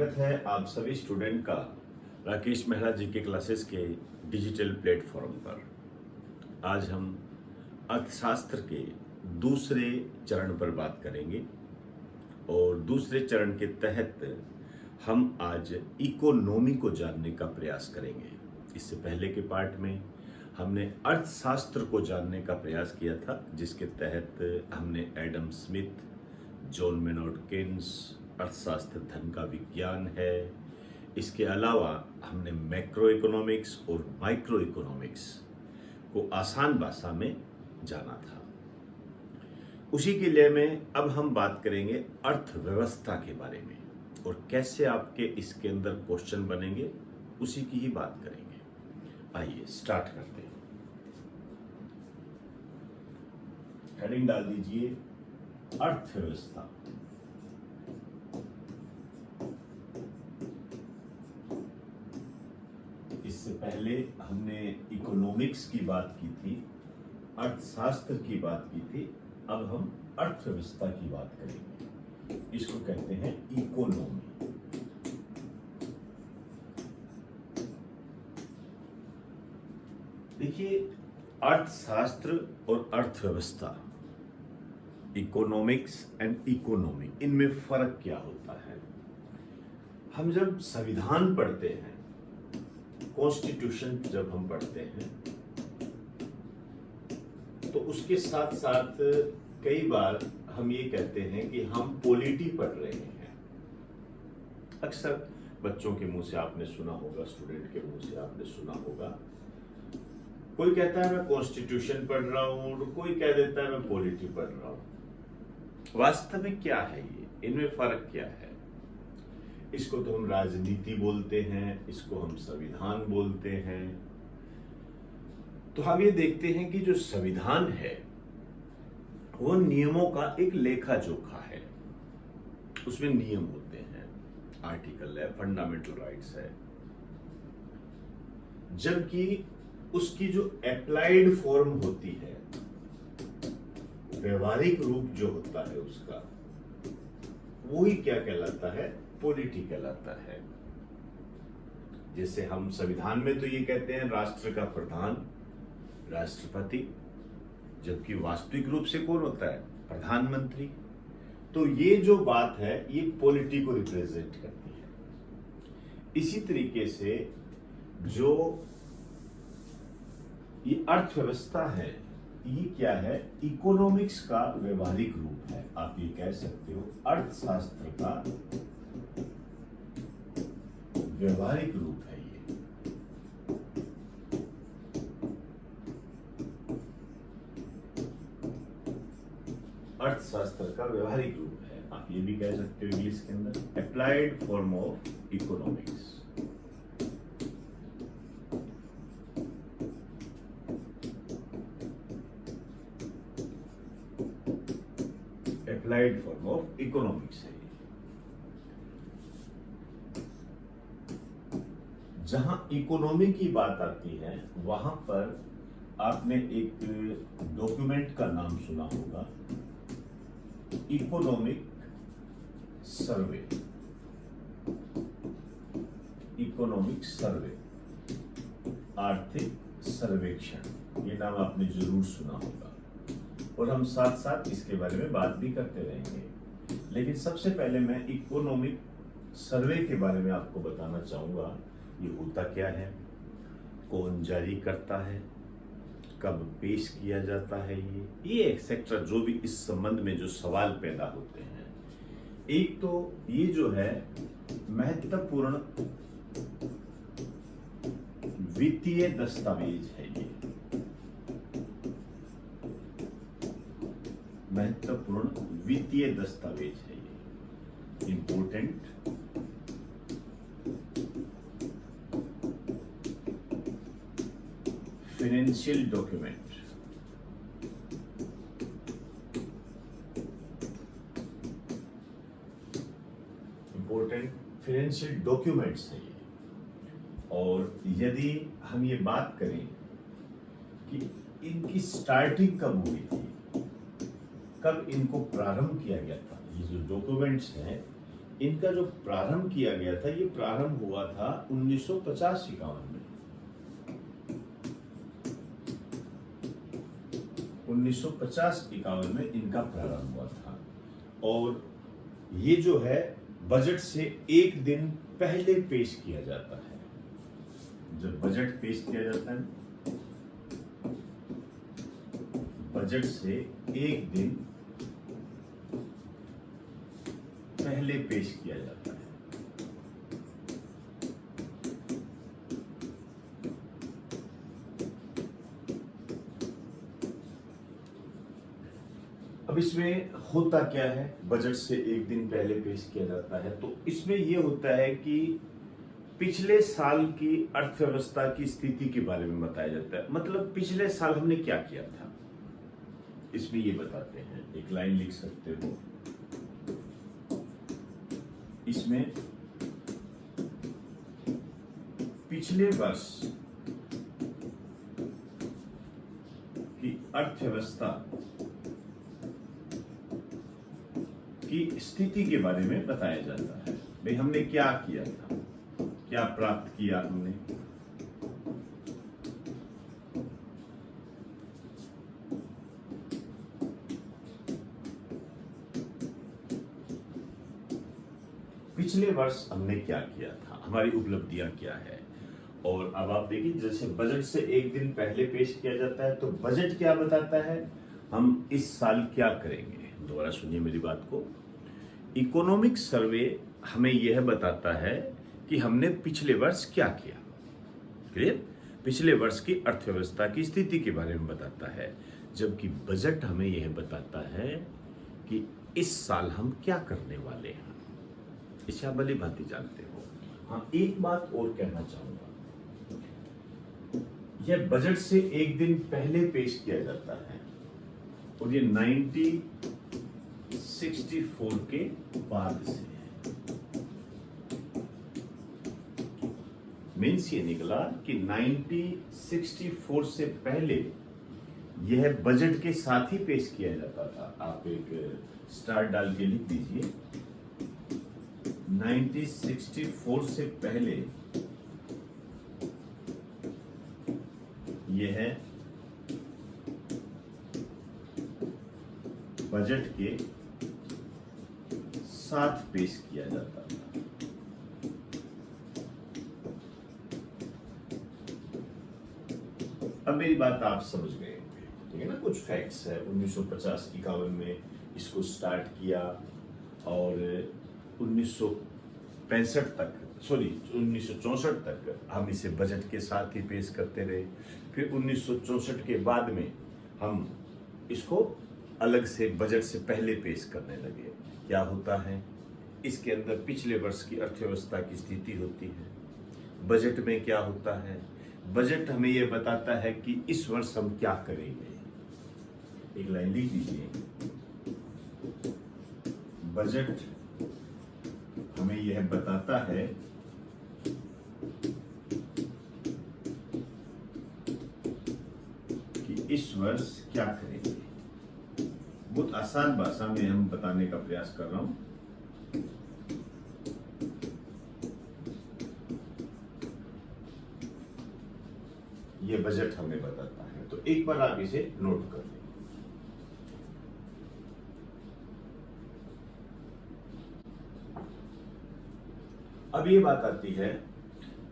स्वागत है आप सभी स्टूडेंट का राकेश मेहरा जी के क्लासेस के डिजिटल प्लेटफॉर्म पर। आज हम अर्थशास्त्र के दूसरे चरण पर बात करेंगे और दूसरे चरण के तहत हम आज इकोनॉमी को जानने का प्रयास करेंगे। इससे पहले के पार्ट में हमने अर्थशास्त्र को जानने का प्रयास किया था, जिसके तहत हमने एडम स्मिथ, जॉन मेनॉर्ड केन्स, अर्थशास्त्र धन का विज्ञान है। इसके अलावा हमने मैक्रो इकोनॉमिक्स और माइक्रो इकोनॉमिक्स को आसान भाषा में जाना था। उसी के लिए में अब हम बात करेंगे अर्थव्यवस्था के बारे में और कैसे आपके इसके अंदर क्वेश्चन बनेंगे, उसी की ही बात करेंगे। आइए स्टार्ट करते हैं। हेडिंग डाल दीजिए अर्थव्यवस्था। इससे पहले हमने इकोनॉमिक्स की बात की थी, अर्थशास्त्र की बात की थी। अब हम अर्थव्यवस्था की बात करेंगे। इसको कहते हैं इकोनॉमी। देखिए, अर्थशास्त्र और अर्थव्यवस्था, इकोनॉमिक्स एंड इकोनॉमी, इनमें फर्क क्या होता है? हम जब संविधान पढ़ते हैं, कॉन्स्टिट्यूशन जब हम पढ़ते हैं, तो उसके साथ साथ कई बार हम ये कहते हैं कि हम पॉलिटी पढ़ रहे हैं। अक्सर बच्चों के मुंह से आपने सुना होगा, स्टूडेंट के मुंह से आपने सुना होगा, कोई कहता है मैं कॉन्स्टिट्यूशन पढ़ रहा हूं और कोई कह देता है मैं पॉलिटी पढ़ रहा हूं। वास्तव में क्या है ये? इनमें फर्क क्या है? इसको तो हम राजनीति बोलते हैं, इसको हम संविधान बोलते हैं। तो हम ये देखते हैं कि जो संविधान है वो नियमों का एक लेखा जोखा है। उसमें नियम होते हैं, आर्टिकल है, फंडामेंटल राइट्स है। जबकि उसकी जो अप्लाइड फॉर्म होती है, व्यवहारिक रूप जो होता है उसका, वो ही क्या कहलाता है? पॉलिटी कहलाता है। जैसे हम संविधान में तो ये कहते हैं राष्ट्र का प्रधान राष्ट्रपति, जबकि वास्तविक रूप से कौन होता है? प्रधानमंत्री। तो ये जो बात है ये पॉलिटी को रिप्रेजेंट करती है। इसी तरीके से जो ये अर्थव्यवस्था है, ये क्या है? इकोनॉमिक्स का व्यवहारिक रूप है। आप ये कह सकते हो अर्थशास्त्र का व्यवहारिक रूप है ये। अर्थशास्त्र का व्यवहारिक रूप है। आप ये भी कह सकते हो इंग्लिश के अंदर applied form of economics. Applied form of economics है। जहां इकोनॉमी की बात आती है, वहां पर आपने एक डॉक्यूमेंट का नाम सुना होगा, इकोनॉमिक सर्वे। इकोनॉमिक सर्वे, आर्थिक सर्वेक्षण, ये नाम आपने जरूर सुना होगा और हम साथ साथ इसके बारे में बात भी करते रहेंगे। लेकिन सबसे पहले मैं इकोनॉमिक सर्वे के बारे में आपको बताना चाहूंगा। ये होता क्या है, कौन जारी करता है, कब पेश किया जाता है, ये एक्सेट्रा जो भी इस संबंध में जो सवाल पैदा होते हैं। एक तो ये जो है महत्वपूर्ण वित्तीय दस्तावेज है। ये महत्वपूर्ण वित्तीय दस्तावेज है। ये important financial document. Important financial documents है ये। और यदि हम ये बात करें कि इनकी स्टार्टिंग कब हुई थी, कब इनको प्रारंभ किया गया था, ये जो डॉक्यूमेंट्स हैं इनका जो प्रारंभ किया गया था, ये प्रारंभ हुआ था 1950-51 में। 1950-51 में इनका प्रारंभ हुआ था। और ये जो है बजट से एक दिन पहले पेश किया जाता है। जब बजट पेश किया जाता है, बजट से एक दिन पहले पेश किया जाता है। अब इसमें होता क्या है, बजट से एक दिन पहले पेश किया जाता है, तो इसमें यह होता है कि पिछले साल की अर्थव्यवस्था की स्थिति के बारे में बताया जाता है। मतलब पिछले साल हमने क्या किया था, इसमें ये बताते हैं। एक लाइन लिख सकते हो इसमें, पिछले वर्ष की अर्थव्यवस्था की स्थिति के बारे में बताया जाता है। भाई हमने क्या किया था, क्या प्राप्त किया हमने। पिछले वर्ष हमने क्या किया था, हमारी उपलब्धियां क्या है। और अब आप देखिए, जैसे बजट से एक दिन पहले पेश किया जाता है, तो बजट क्या बताता है, हम इस साल क्या करेंगे। दोबारा सुनिए मेरी बात को। इकोनॉमिक सर्वे हमें यह बताता है कि हमने पिछले वर्ष क्या किया। क्लियर? पिछले वर्ष की अर्थव्यवस्था की स्थिति के बारे में बताता है, जबकि बजट हमें यह बताता है कि इस साल हम क्या करने वाले हैं। इसे आप भली भांति जानते हो। हाँ, एक बात और कहना चाहूंगा, यह बजट से एक दिन पहले पेश किया जाता है और ये 1964 के बाद से है। मीन्स ये निकला कि 1964 से पहले यह बजट के साथ ही पेश किया जाता था। आप एक स्टार डाल के लिख दीजिए, 1964 से पहले यह बजट के साथ पेश किया जाता था। अब मेरी बात आप समझ गए, ठीक है ना। कुछ फैक्ट्स है, 1950-51 में इसको स्टार्ट किया और 1965 तक, सॉरी 1964 तक हम इसे बजट के साथ ही पेश करते रहे। फिर 1964 के बाद में हम इसको अलग से बजट से पहले पेश करने लगे। क्या होता है, इसके अंदर पिछले वर्ष की अर्थव्यवस्था की स्थिति होती है। बजट में क्या होता है, बजट हमें यह बताता है कि इस वर्ष हम क्या करेंगे। एक लाइन लिख दीजिए, बजट हमें यह बताता है कि इस वर्ष क्या करेंगे। बहुत आसान भाषा में हम बताने का प्रयास कर रहा हूं। यह बजट हमें बताता है, तो एक बार आप इसे नोट कर लें। अब ये बात आती है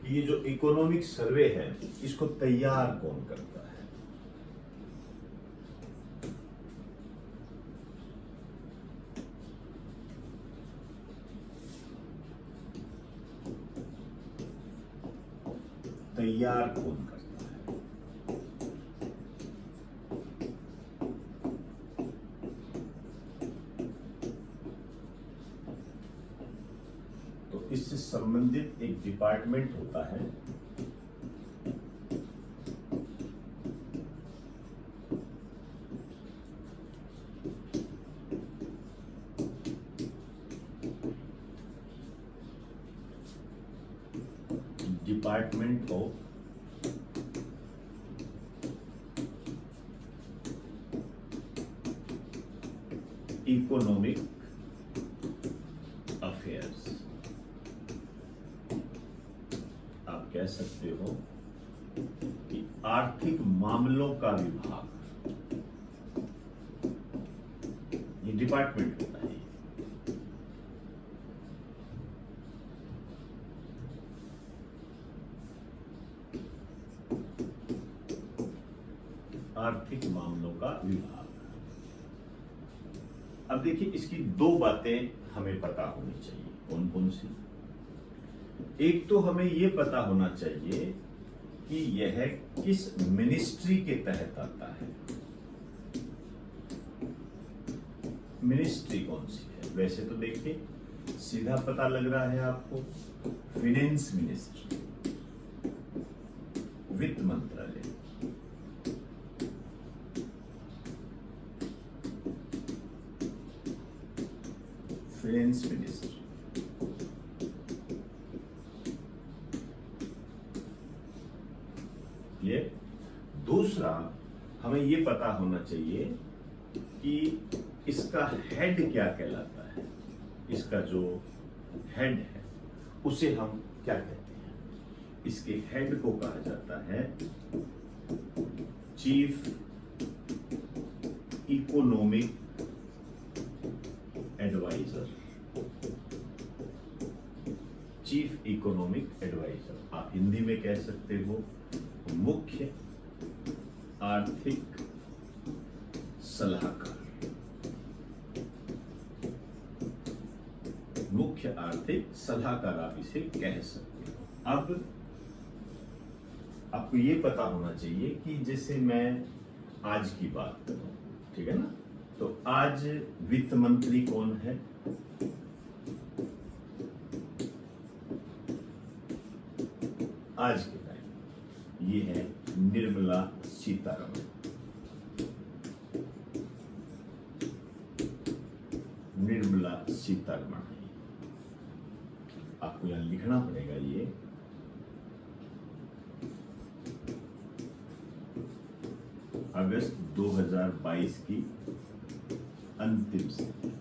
कि ये जो इकोनॉमिक सर्वे है, इसको तैयार कौन करता है। तैयार कौन करता है। इससे संबंधित एक डिपार्टमेंट होता है, डिपार्टमेंट ऑफ इकोनॉमिक अफेयर्स। सकते हो कि आर्थिक मामलों का विभाग, ये डिपार्टमेंट होता है। आर्थिक मामलों का विभाग। अब देखिए, इसकी दो बातें हमें पता होनी चाहिए। कौन कौन सी? एक तो हमें यह पता होना चाहिए कि यह किस मिनिस्ट्री के तहत आता है। मिनिस्ट्री कौन सी है? वैसे तो देखिए सीधा पता लग रहा है आपको, फिनेंस मिनिस्ट्री, वित्त मंत्रालय। Finance minister. ये दूसरा, हमें ये पता होना चाहिए कि इसका हेड क्या कहलाता है। इसका जो हेड है उसे हम क्या कहते हैं? इसके हेड को कहा जाता है chief economic adviser. Chief economic adviser, आप हिंदी में कह सकते हो मुख्य आर्थिक सलाहकार। मुख्य आर्थिक सलाहकार आप इसे कह सकते हो। अब आपको ये पता होना चाहिए कि जैसे मैं आज की बात करूं, ठीक है ना, तो आज वित्त मंत्री कौन है? आज के टाइम ये है निर्मला सीतारमण। निर्मला सीतारमण है। आपको यहां लिखना पड़ेगा ये अगस्त 2022 की अंतिम स्थिति।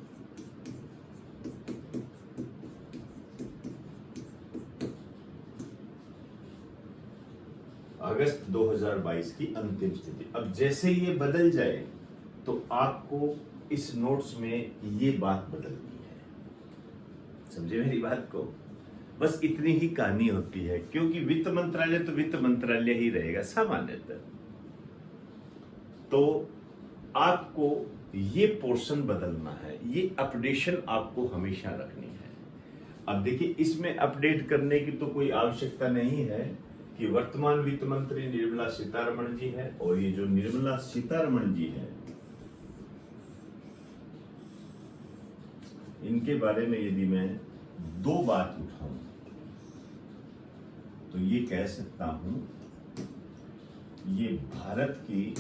अगस्त 2022 की अंतिम स्थिति। अब जैसे ये बदल जाए तो आपको इस नोट्स में ये बात बदलनी है। समझे मेरी बात को? बस इतनी ही कहानी होती है, क्योंकि वित्त मंत्रालय तो वित्त मंत्रालय ही रहेगा सामान्यतः। तो आपको ये पोर्शन बदलना है, ये अपडेशन आपको हमेशा रखनी है। अब देखिए, इसमें अपडेट करने की तो कोई आवश्यकता नहीं है कि वर्तमान वित्त मंत्री निर्मला सीतारमण जी है, और ये जो निर्मला सीतारमण जी है, इनके बारे में यदि मैं दो बात उठाऊं तो ये कह सकता हूं, ये भारत की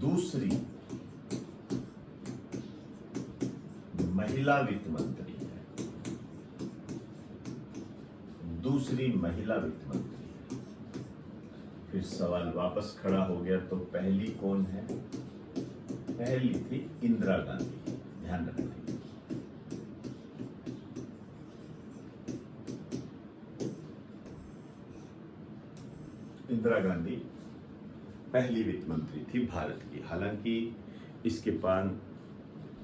दूसरी महिला वित्त मंत्री है। दूसरी महिला वित्त मंत्री है। फिर सवाल वापस खड़ा हो गया, तो पहली कौन है? पहली थी इंदिरा गांधी। ध्यान रखना। इंदिरा गांधी पहली वित्त मंत्री थी भारत की। हालांकि इसके पास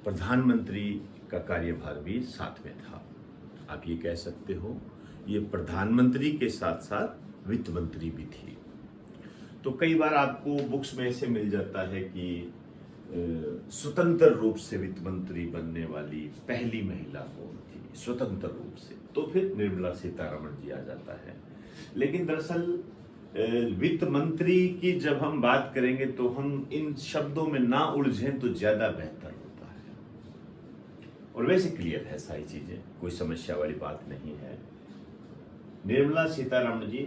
प्रधानमंत्री का कार्यभार भी साथ में था। आप ये कह सकते हो ये प्रधानमंत्री के साथ साथ वित्त मंत्री भी थी। तो कई बार आपको बुक्स में ऐसे मिल जाता है कि स्वतंत्र रूप से वित्त मंत्री बनने वाली पहली महिला कौन थी, स्वतंत्र रूप से, तो फिर निर्मला सीतारमण जी आ जाता है। लेकिन दरअसल वित्त मंत्री की जब हम बात करेंगे तो हम इन शब्दों में ना उलझें तो ज्यादा बेहतर होता है। और वैसे क्लियर है सारी चीजें, कोई समस्या वाली बात नहीं है। निर्मला सीतारमण जी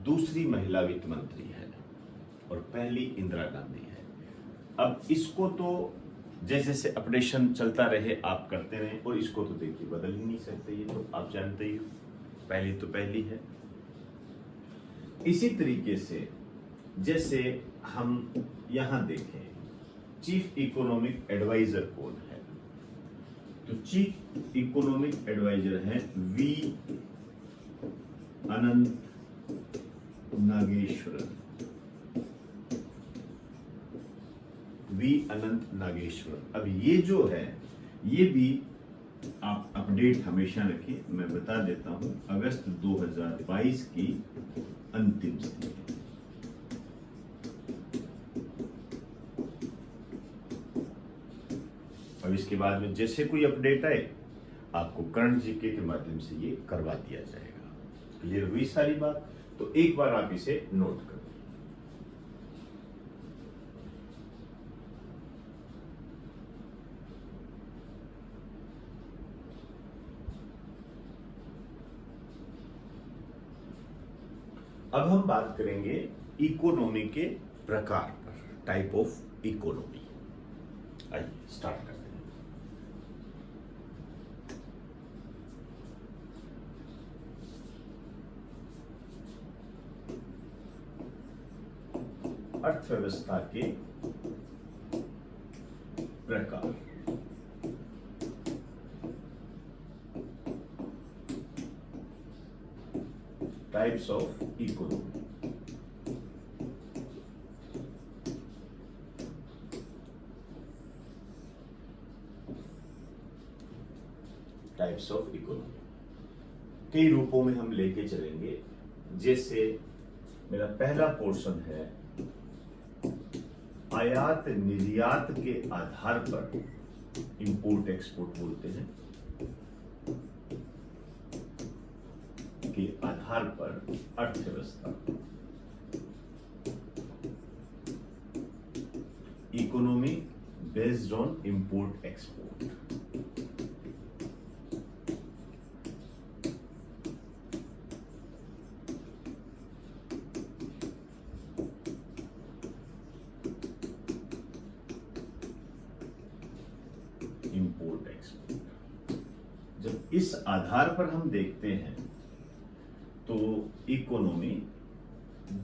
दूसरी महिला वित्त मंत्री है और पहली इंदिरा गांधी है। अब इसको तो जैसे जैसे अपडेशन चलता रहे आप करते रहे, और इसको तो देखिए बदल ही नहीं सकते, ये तो आप जानते ही हो, पहली तो पहली है। इसी तरीके से जैसे हम यहां देखें चीफ इकोनॉमिक एडवाइजर कौन है, तो चीफ इकोनॉमिक एडवाइजर है वी अनंत नागेश्वरन, वी अनंत नागेश्वरन। अब ये जो है ये भी आप अपडेट हमेशा रखिए। मैं बता देता हूं, अगस्त 2022 की अंतिम तिथि। अब इसके बाद में जैसे कोई अपडेट आए आपको करंट जीके के माध्यम से ये करवा दिया जाएगा। क्लियर हुई सारी बात? तो एक बार आप इसे नोट कर। अब हम बात करेंगे इकोनॉमी के प्रकार पर, टाइप ऑफ इकोनॉमी। आइए स्टार्ट करते हैं। अर्थव्यवस्था के प्रकार। Types of economy. Types of economy कई रूपों में हम लेके चलेंगे। जैसे मेरा पहला पोर्शन है, आयात निर्यात के आधार पर, इंपोर्ट एक्सपोर्ट बोलते हैं, के आधार पर अर्थव्यवस्था। Economy based on import export. Import export. जब इस आधार पर हम देखते हैं तो इकोनॉमी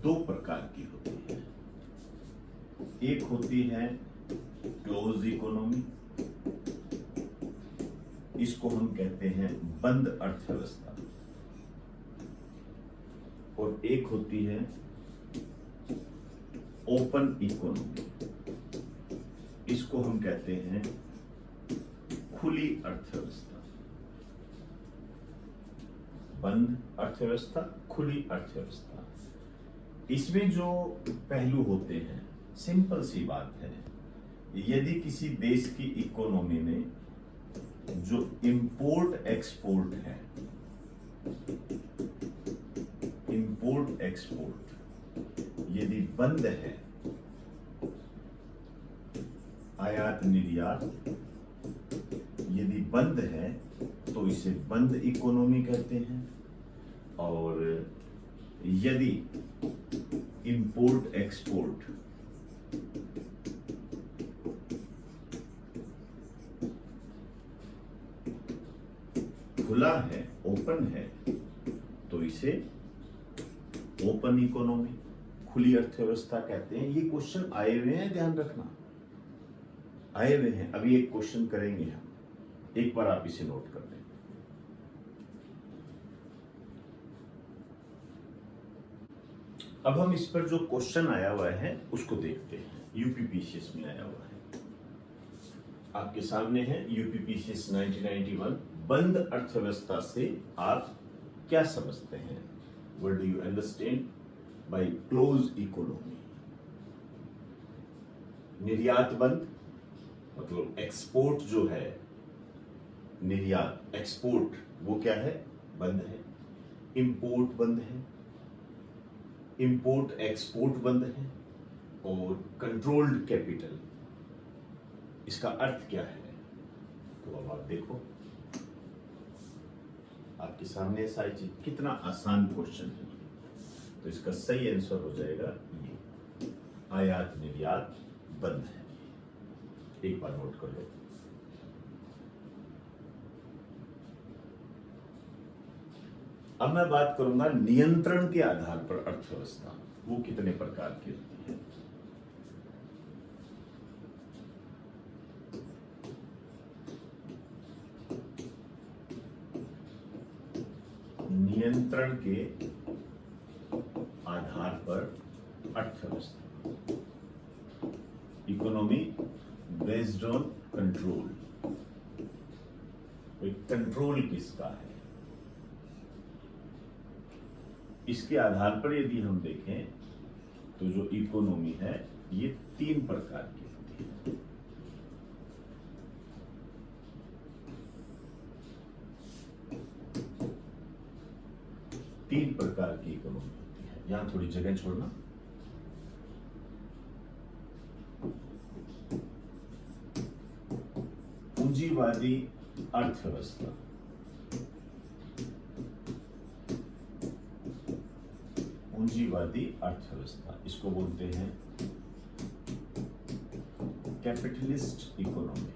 दो प्रकार की होती है। एक होती है क्लोज इकोनॉमी, इसको हम कहते हैं बंद अर्थव्यवस्था, और एक होती है ओपन इकोनॉमी, इसको हम कहते हैं खुली अर्थव्यवस्था। बंद अर्थव्यवस्था, खुली अर्थव्यवस्था। इसमें जो पहलू होते हैं, सिंपल सी बात है, यदि किसी देश की इकोनॉमी में जो इंपोर्ट एक्सपोर्ट है, इंपोर्ट एक्सपोर्ट यदि बंद है, आयात निर्यात यदि बंद है तो इसे बंद इकोनॉमी कहते हैं। और यदि इंपोर्ट एक्सपोर्ट खुला है, ओपन है, तो इसे ओपन इकोनॉमी, खुली अर्थव्यवस्था कहते हैं। ये क्वेश्चन आए हुए हैं, ध्यान रखना, आए हुए हैं। अभी एक क्वेश्चन करेंगे हम, एक बार आप इसे नोट कर लें। अब हम इस पर जो क्वेश्चन आया हुआ है उसको देखते हैं। यूपीपीसीएस में आया हुआ है, आपके सामने है यूपीपीसीएस 1991। बंद अर्थव्यवस्था से आप क्या समझते हैं? What do you understand by close economy? निर्यात बंद, मतलब एक्सपोर्ट जो है, निर्यात एक्सपोर्ट वो क्या है? बंद है। इंपोर्ट बंद है, इंपोर्ट एक्सपोर्ट बंद है। और कंट्रोल्ड कैपिटल, इसका अर्थ क्या है? तो अब आप देखो, आपके सामने सारी चीज, कितना आसान क्वेश्चन है। तो इसका सही आंसर हो जाएगा ये, आयात निर्यात बंद है। एक बार नोट कर लो। अब मैं बात करूंगा नियंत्रण के आधार पर अर्थव्यवस्था, वो कितने प्रकार की होती है। नियंत्रण के पर अर्थव्यवस्था, economy based on control, control किसका है, इसके आधार पर यदि हम देखें तो जो इकोनॉमी है ये 3 प्रकार की होती है। तीन प्रकार की इकोनॉमी होती है। यहां थोड़ी जगह छोड़ना। पूंजीवादी अर्थव्यवस्था, पूंजीवादी अर्थव्यवस्था इसको बोलते हैं कैपिटलिस्ट इकोनॉमी,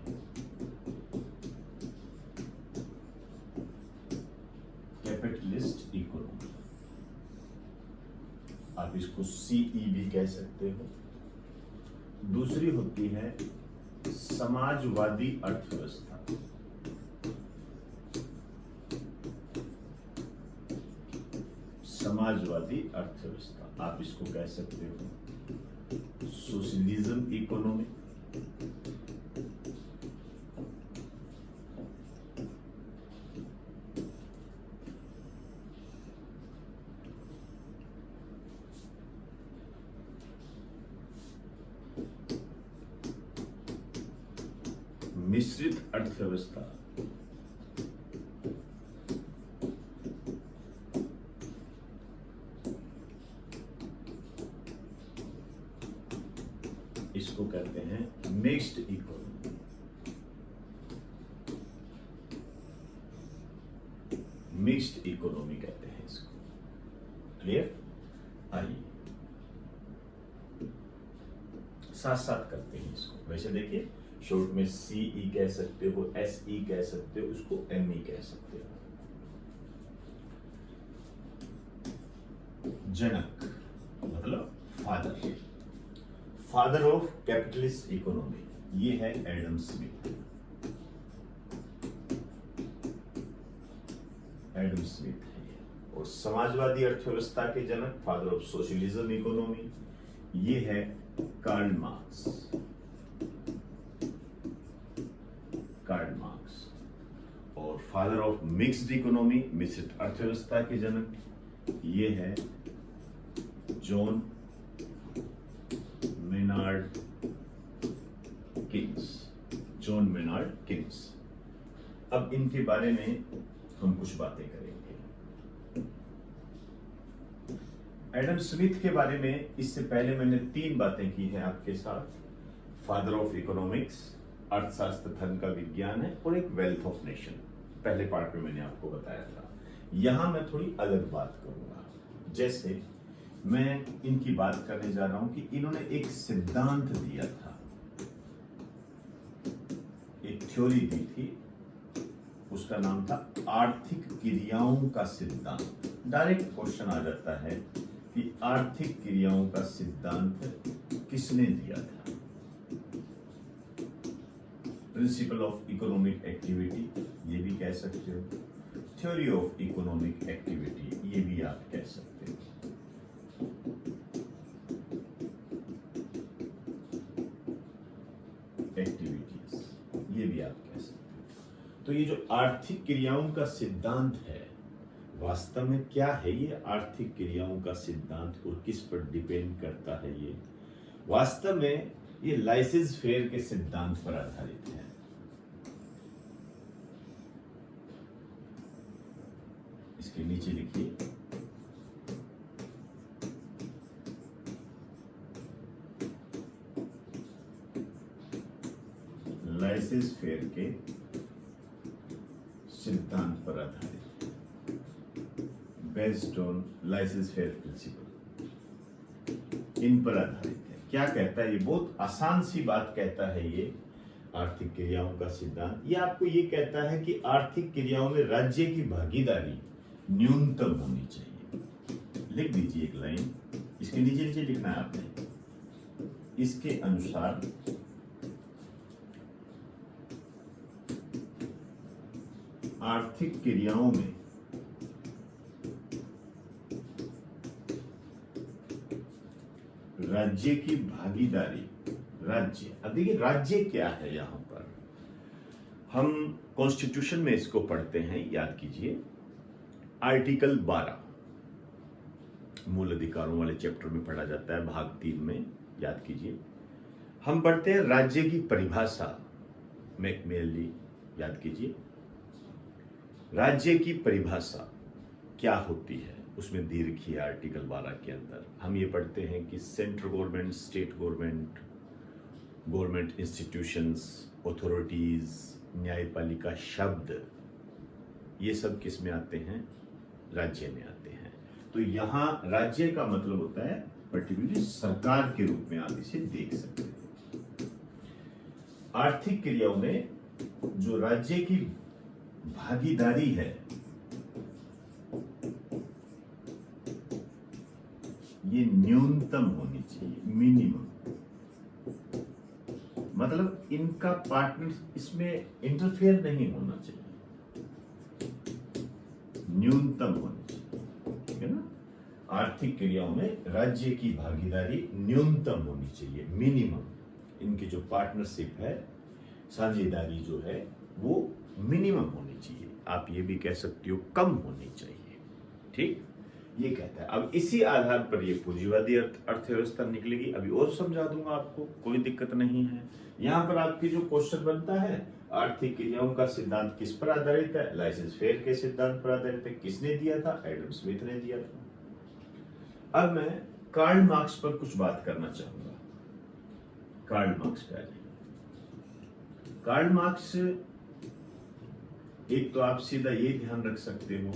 कैपिटलिस्ट इकोनॉमी, आप इसको सीई भी कह सकते हो। दूसरी होती है समाजवादी अर्थव्यवस्था, समाजवादी अर्थव्यवस्था आप इसको कह सकते हो सोशलिज्म इकोनॉमी, मिश्रित अर्थव्यवस्था, इसको कहते हैं मिक्स्ड इकोनॉमी, मिक्स्ड इकोनॉमी कहते हैं इसको। क्लियर? आइए साथ साथ करते हैं इसको। वैसे देखिए शॉर्ट में सीई कह सकते हो, एसई कह सकते हो, उसको एमई कह सकते हो। जनक मतलब father, father of capitalist economy ये है एडम स्मिथ। एडम स्मिथ है ये। और समाजवादी अर्थव्यवस्था के जनक, फादर ऑफ सोशलिज्म इकोनॉमी, ये है कार्ल मार्क्स। Karl Marx. और फादर ऑफ मिक्स्ड इकोनॉमी, मिश्रित अर्थव्यवस्था के जनक, ये है John Maynard Keynes. John Maynard Keynes. अब इनके बारे में हम कुछ बातें करेंगे। एडम स्मिथ के बारे में इससे पहले मैंने 3 बातें की हैं आपके साथ। फादर ऑफ इकोनॉमिक्स, अर्थशास्त्र धन का विज्ञान है, और एक वेल्थ ऑफ नेशन पहले पार्ट में मैंने आपको बताया था। यहां मैं थोड़ी अलग बात करूंगा। जैसे मैं इनकी बात करने जा रहा हूं कि इन्होंने एक सिद्धांत दिया था, एक थ्योरी दी थी, उसका नाम था आर्थिक क्रियाओं का सिद्धांत। डायरेक्ट क्वेश्चन आ जाता है कि आर्थिक क्रियाओं का सिद्धांत किसने दिया था? प्रिंसिपल ऑफ इकोनॉमिक एक्टिविटी ये भी कह सकते हो, थ्योरी ऑफ इकोनॉमिक एक्टिविटी ये भी आप कह सकते हो। एक्टिविटीज ये भी आप कह सकते हो। तो ये जो आर्थिक क्रियाओं का सिद्धांत है, वास्तव में क्या है ये आर्थिक क्रियाओं का सिद्धांत और किस पर डिपेंड करता है? ये वास्तव में ये लाइसेंस फेयर के सिद्धांत पर आधारित है। इसके नीचे लिखिए लाइसेंस फेयर के सिद्धांत पर आधारित, based on laissez faire principle, इन पर आधारित है। क्या कहता है ये? बहुत आसान सी बात कहता है ये आर्थिक क्रियाओं का सिद्धांत। ये आपको ये कहता है कि आर्थिक क्रियाओं में राज्य की भागीदारी न्यूनतम होनी चाहिए। लिख दीजिए एक लाइन, इसके नीचे नीचे लिखना है आपने। इसके अनुसार आर्थिक क्रियाओं में राज्य की भागीदारी। राज्य, अब देखिए राज्य क्या है। यहां पर हम कॉन्स्टिट्यूशन में इसको पढ़ते हैं, याद कीजिए आर्टिकल 12 मूल अधिकारों वाले चैप्टर में पढ़ा जाता है, भाग 3 में, याद कीजिए। हम पढ़ते हैं राज्य की परिभाषा, मैकमिलनी, याद कीजिए राज्य की परिभाषा क्या होती है, उसमें दी रखी है आर्टिकल 12 के अंदर। हम ये पढ़ते हैं कि central government, state government, government institutions, authorities, न्यायपालिका शब्द, ये सब किस में आते हैं? राज्य में आते हैं। तो यहां राज्य का मतलब होता है पर्टिकुलरली सरकार के रूप में आप इसे देख सकते हैं। आर्थिक क्रियाओं में जो राज्य की भागीदारी है, ये न्यूनतम होनी चाहिए, मिनिमम। मतलब इनका पार्टनर इसमें इंटरफेयर नहीं होना चाहिए, न्यूनतम होनी चाहिए, ठीक है ना। आर्थिक क्रियाओं में राज्य की भागीदारी न्यूनतम होनी चाहिए, मिनिमम। इनकी जो पार्टनरशिप है, साझेदारी जो है, वो मिनिमम होनी चाहिए। आप ये भी कह सकते हो कम होनी चाहिए, ठीक, ये कहता है। अब इसी आधार पर ये पूंजीवादी अर्थव्यवस्था निकलेगी। अभी और समझा दूंगा आपको, कोई दिक्कत नहीं है। यहां पर आपकी जो क्वेश्चन बनता है, आर्थिक क्रियाओं का सिद्धांत किस पर आधारित है? लाइसेंस फेयर के सिद्धांत पर आधारित है। किसने दिया था? एडम स्मिथ ने दिया था। अब मैं कार्ल मार्क्स पर कुछ बात करना चाहूंगा। कार्ल मार्क्स पहले। कार्ल मार्क्स, एक तो आप सीधा ये ध्यान रख सकते हो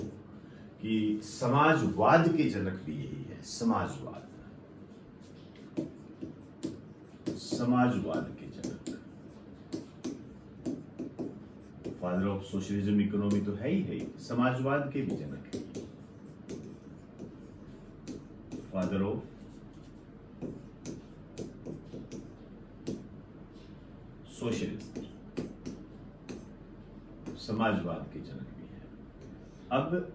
कि समाजवाद के जनक भी यही है। समाजवाद, समाजवाद के जनक, फादर ऑफ सोशलिज्म इकोनॉमी तो है ही, समाजवाद के भी जनक है, फादर ऑफ सोशलिज्म, समाजवाद के जनक भी है। अब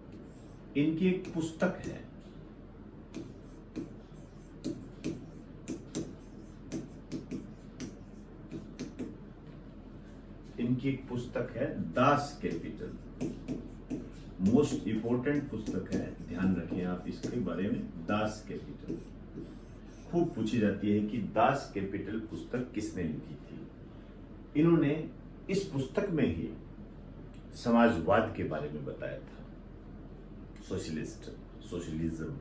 इनकी एक पुस्तक है, इनकी एक पुस्तक है दास कैपिटल। मोस्ट इंपोर्टेंट पुस्तक है, ध्यान रखें आप इसके बारे में। दास कैपिटल खूब पूछी जाती है कि दास कैपिटल पुस्तक किसने लिखी थी। इन्होंने इस पुस्तक में ही समाजवाद के बारे में बताया था, सोशलिज्म,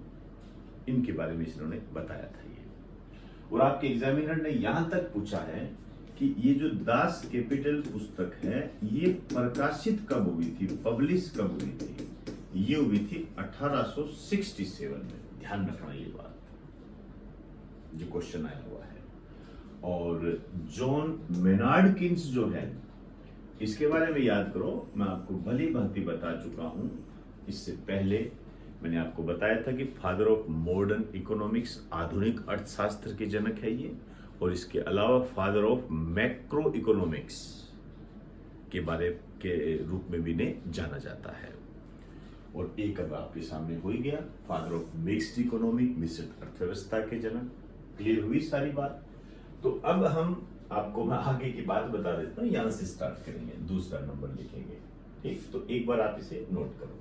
इनके बारे में इन्होंने बताया था ये। और आपके एग्जामिनर ने यहां तक पूछा है कि ये जो दास कैपिटल पुस्तक है, ये प्रकाशित कब हुई थी, पब्लिश कब हुई थी? ये हुई थी 1867 में। ध्यान रखना ये बात, जो क्वेश्चन आया हुआ है। और जॉन मेनार्ड किन्स जो है, इसके बारे में याद करो, मैं आपको भली भांति बता चुका हूं। इससे पहले मैंने आपको बताया था कि फादर ऑफ मॉडर्न इकोनॉमिक्स, आधुनिक अर्थशास्त्र के जनक है ये। और इसके अलावा फादर ऑफ मैक्रो इकोनॉमिक्स के बारे के रूप में भी इन्हें जाना जाता है। और एक अब आपके सामने हो ही गया, फादर ऑफ मिक्स्ड इकोनॉमी, मिश्रित अर्थव्यवस्था के जनक। क्लियर हुई सारी बात? तो अब हम आपको मैं आगे की बात बता देता हूं, यहां से स्टार्ट करेंगे, दूसरा नंबर लिखेंगे, ठीक। तो एक बार आप इसे नोट करो।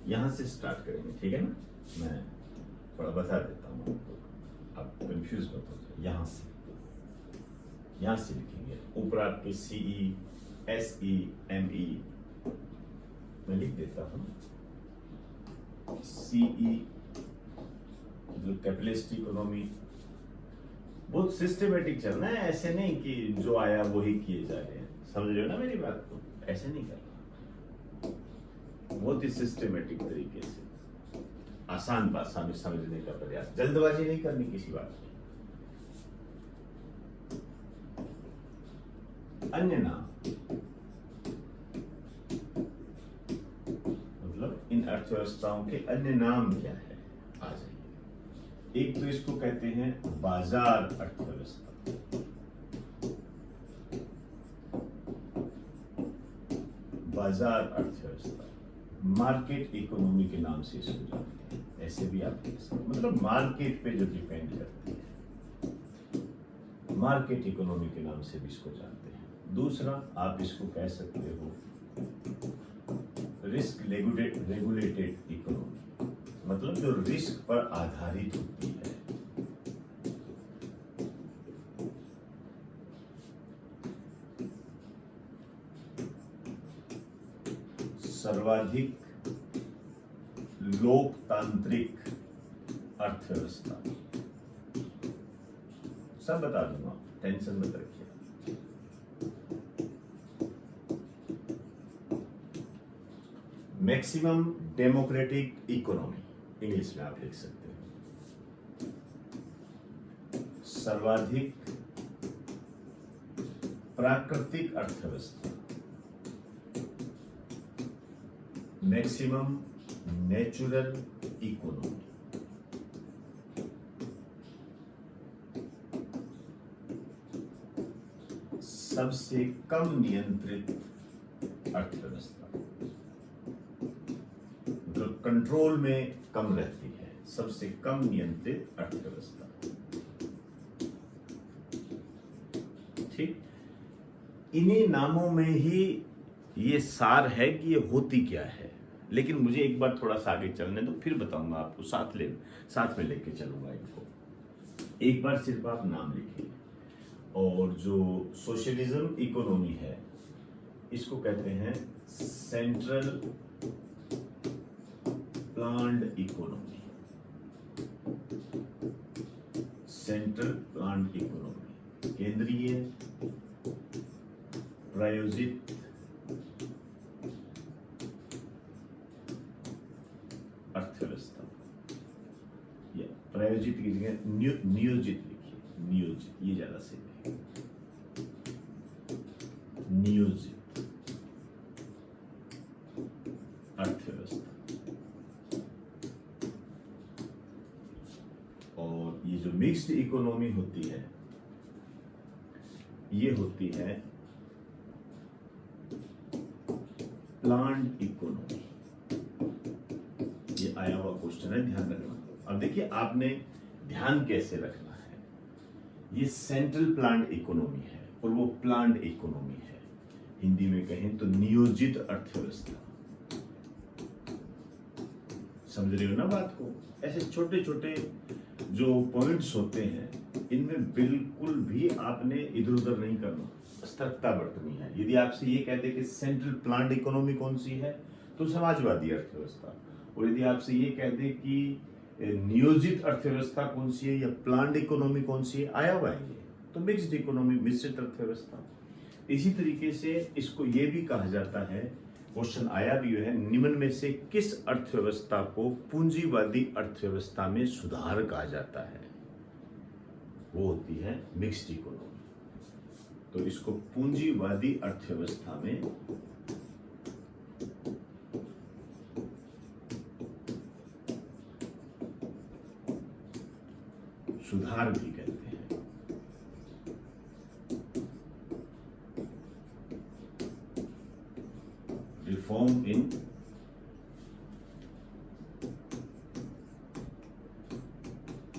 यहां से स्टार्ट करेंगे, ठीक है ना। मैं थोड़ा बता देता हूं आपको, आप कंफ्यूज मत हो जाए। यहां से लिखेंगे। ऊपर आपके CE, SE, ME मैं लिख देता हूं। CE जो कैपिटलिस्ट इकोनॉमी, बहुत सिस्टमेटिक चलना है, ऐसे नहीं कि जो आया वही किए जा रहे हैं। समझ रहे हो ना मेरी बात को? ऐसे नहीं करना, बहुत ही सिस्टमेटिक तरीके से, आसान भाषा में समझने का प्रयास, जल्दबाजी नहीं करनी किसी बात में। अन्य नाम, मतलब इन अर्थव्यवस्थाओं के अन्य नाम क्या है, आ जाइए। एक तो इसको कहते हैं बाजार अर्थव्यवस्था। बाजार अर्थव्यवस्था, मार्केट इकोनॉमी के नाम से इसको जानते हैं, ऐसे भी आप कह सकते हैं, मतलब मार्केट पे जो डिपेंड करती है, मार्केट इकोनॉमी के नाम से भी इसको जानते हैं। दूसरा आप इसको कह सकते हो रिस्क रेगुलेटेड इकोनॉमी, मतलब जो रिस्क पर आधारित होती है। सर्वाधिक लोकतांत्रिक अर्थव्यवस्था, सब बता दूंगा, टेंशन मत रखिए। मैक्सिमम डेमोक्रेटिक इकोनॉमी, इंग्लिश में आप लिख सकते हैं। सर्वाधिक प्राकृतिक अर्थव्यवस्था, मैक्सिमम नेचुरल इकोनॉमी। सबसे कम नियंत्रित अर्थव्यवस्था, मतलब कंट्रोल में कम रहती है, सबसे कम नियंत्रित अर्थव्यवस्था। ठीक, इन्हीं नामों में ही ये सार है कि ये होती क्या है। लेकिन मुझे एक बार थोड़ा सा आगे चलने दो, फिर बताऊंगा आपको, साथ में लेके चलूंगा इनको। एक बार सिर्फ आप नाम लिखिए। और जो सोशलिज्म इकोनॉमी है, इसको कहते हैं central planned economy. Central planned economy, केंद्रीय प्रायोजित अर्थव्यवस्था, या प्रायोजित की जगह नियोजित लिखिए, नियोजित, ये ज्यादा सही है। नियोजित अर्थव्यवस्था। और ये जो मिक्स्ड इकोनॉमी होती है, ये होती है प्लान्ड इकोनॉमी। ये आया हुआ क्वेश्चन है, ध्यान रखना। अब देखिए आपने ध्यान कैसे रखना है। ये सेंट्रल प्लान्ड इकोनॉमी है और वो प्लान्ड इकोनॉमी है। हिंदी में कहें तो नियोजित अर्थव्यवस्था। समझ रहे हो ना बात को? ऐसे छोटे छोटे जो पॉइंट्स होते हैं, इनमें बिल्कुल भी आपने इधर उधर नहीं करना, सतर्कता बरतनी है। यदि आपसे ये कहते कि सेंट्रल प्लान्ड इकोनॉमी कौन सी है, तो समाजवादी अर्थव्यवस्था। और यदि आपसे ये कहते कि नियोजित अर्थव्यवस्था कौन सी है या प्लान्ड इकोनॉमी कौन सी है, आया हुआ है ये, तो मिक्स्ड इकोनॉमी, मिश्रित अर्थव्यवस्था। इसी तरीके से इसको ये भी कहा जाता है, क्वेश्चन आया भी है, निम्न में से किस अर्थव्यवस्था को पूंजीवादी अर्थव्यवस्था में सुधार कहा जाता है? वो होती है मिक्स्ड इकोनॉमी। तो इसको पूंजीवादी अर्थव्यवस्था में सुधार भी कहते हैं। रिफॉर्म इन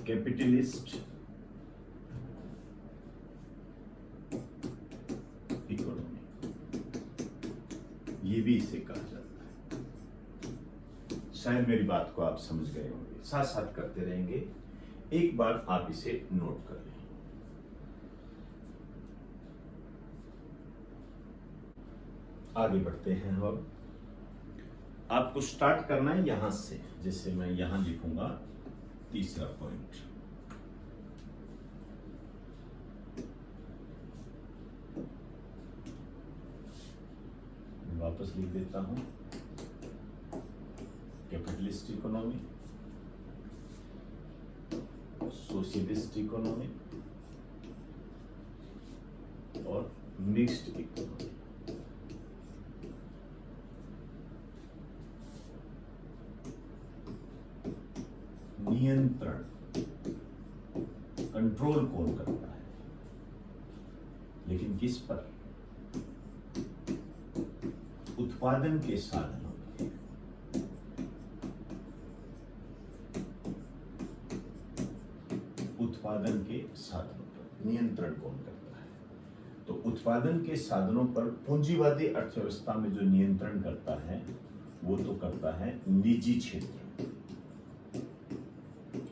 कैपिटलिस्ट इकोनॉमी, ये भी इसे कहा जाता है। शायद मेरी बात को आप समझ गए होंगे, साथ साथ करते रहेंगे। एक बार आप इसे नोट कर लें। आगे बढ़ते हैं। अब आपको स्टार्ट करना है यहां से, जैसे मैं यहां लिखूंगा तीसरा पॉइंट। वापस लिख देता हूं, कैपिटलिस्ट इकोनॉमी, सोशलिस्ट इकोनॉमी और मिक्स्ड इकोनॉमी। नियंत्रण, कंट्रोल कौन करता है, लेकिन किस पर? उत्पाद उत्पादन के साधनों पर, उत्पादन के साधनों पर नियंत्रण कौन करता है? तो उत्पादन के साधनों पर पूंजीवादी अर्थव्यवस्था में जो नियंत्रण करता है वो तो करता है निजी क्षेत्र,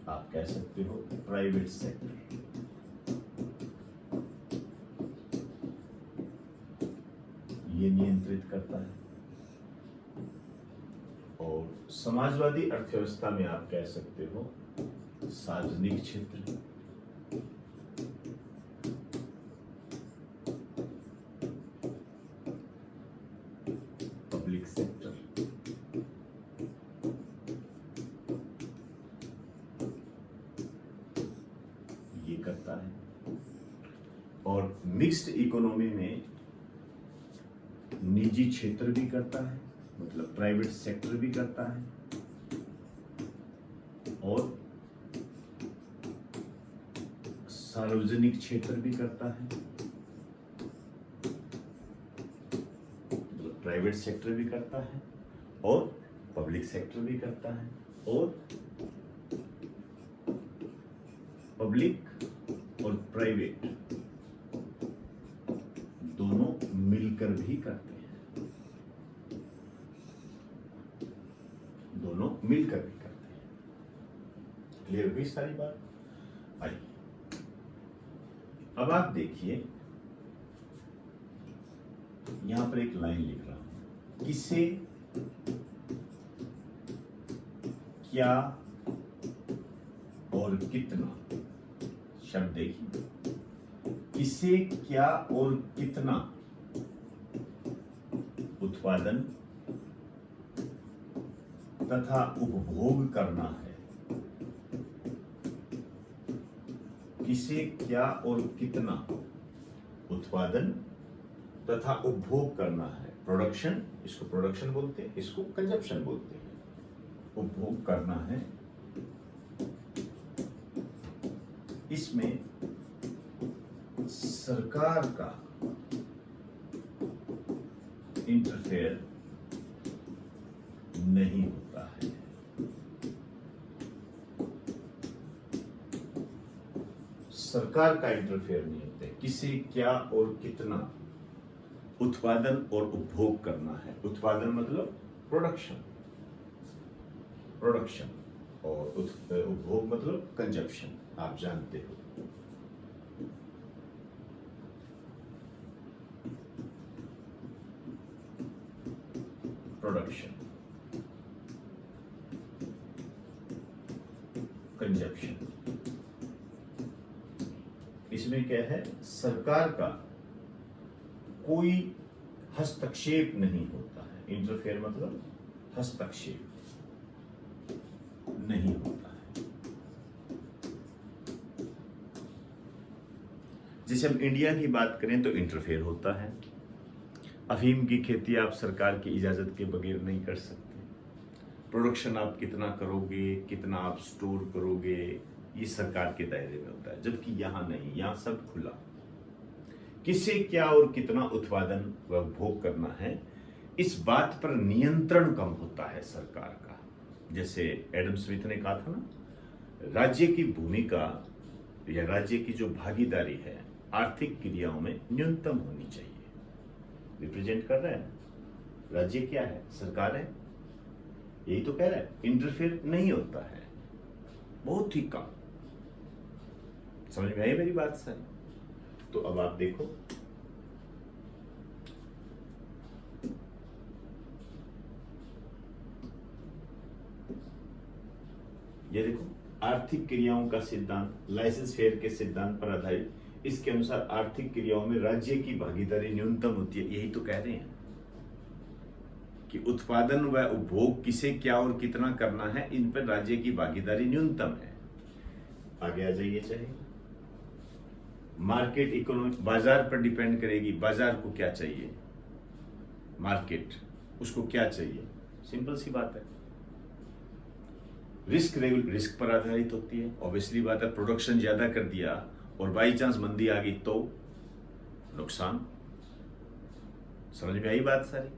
आप कह सकते हो प्राइवेट सेक्टर। ये नियंत्रित करता है। और समाजवादी अर्थव्यवस्था में आप कह सकते हो सार्वजनिक क्षेत्र, पब्लिक सेक्टर। ये करता है। और मिक्स्ड इकोनॉमी में निजी क्षेत्र भी करता है, मतलब प्राइवेट सेक्टर भी करता है, और सार्वजनिक क्षेत्र भी करता है, मतलब प्राइवेट सेक्टर भी करता है और पब्लिक सेक्टर भी करता है, और पब्लिक और प्राइवेट दोनों मिलकर भी करते हैं, दोनों मिलकर भी करते हैं। क्लियर हुई सारी बात? आइए अब आप देखिए, यहां पर एक लाइन लिख रहा हूं, किसे क्या और कितना, शब्द देखिए, किसे क्या और कितना उत्पादन तथा उपभोग करना है, किसे क्या और कितना उत्पादन तथा उपभोग करना है। प्रोडक्शन, इसको प्रोडक्शन बोलते हैं, इसको कंजप्शन बोलते हैं। उपभोग करना है, इसमें सरकार का इंटरफेयर नहीं होता है। सरकार का इंटरफेयर नहीं होता है। किसे क्या और कितना उत्पादन और उपभोग करना है। उत्पादन मतलब प्रोडक्शन, प्रोडक्शन, और उपभोग मतलब कंजप्शन, आप जानते हो। प्रोडक्शन, कंजप्शन, इसमें क्या है, सरकार का कोई हस्तक्षेप नहीं होता है। इंटरफेयर मतलब हस्तक्षेप नहीं होता है। जैसे हम इंडिया की बात करें तो इंटरफेयर होता है। अफीम की खेती आप सरकार की इजाजत के बगैर नहीं कर सकते। प्रोडक्शन आप कितना करोगे, कितना आप स्टोर करोगे, ये सरकार के दायरे में होता है, जबकि यहां नहीं, यहां सब खुला। किसे क्या और कितना उत्पादन व उपभोग करना है, इस बात पर नियंत्रण कम होता है सरकार का। जैसे एडम स्मिथ ने कहा था ना, राज्य की भूमिका या राज्य की जो भागीदारी है आर्थिक क्रियाओं में न्यूनतम होनी चाहिए। रिप्रेजेंट कर रहा है राज्य, क्या है, सरकार है, यही तो कह रहा है। इंटरफेयर नहीं होता है, बहुत ही कम। समझ में आई मेरी बात सर? तो अब आप देखो, ये देखो, आर्थिक क्रियाओं का सिद्धांत लाइसेंस फेयर के सिद्धांत पर आधारित, इसके अनुसार आर्थिक क्रियाओं में राज्य की भागीदारी न्यूनतम होती है। यही तो कह रहे हैं कि उत्पादन व उपभोग किसे क्या और कितना करना है, इन पर राज्य की भागीदारी न्यूनतम है। आगे आ जाइए, चाहे मार्केट इकोनॉमी बाजार पर डिपेंड करेगी। बाजार को क्या चाहिए, मार्केट उसको क्या चाहिए, सिंपल सी बात है। रिस्क पर आधारित होती है। ऑब्वियसली बात है, प्रोडक्शन ज्यादा कर दिया और बाई चांस मंदी आ गई तो नुकसान। समझ में आई बात सारी?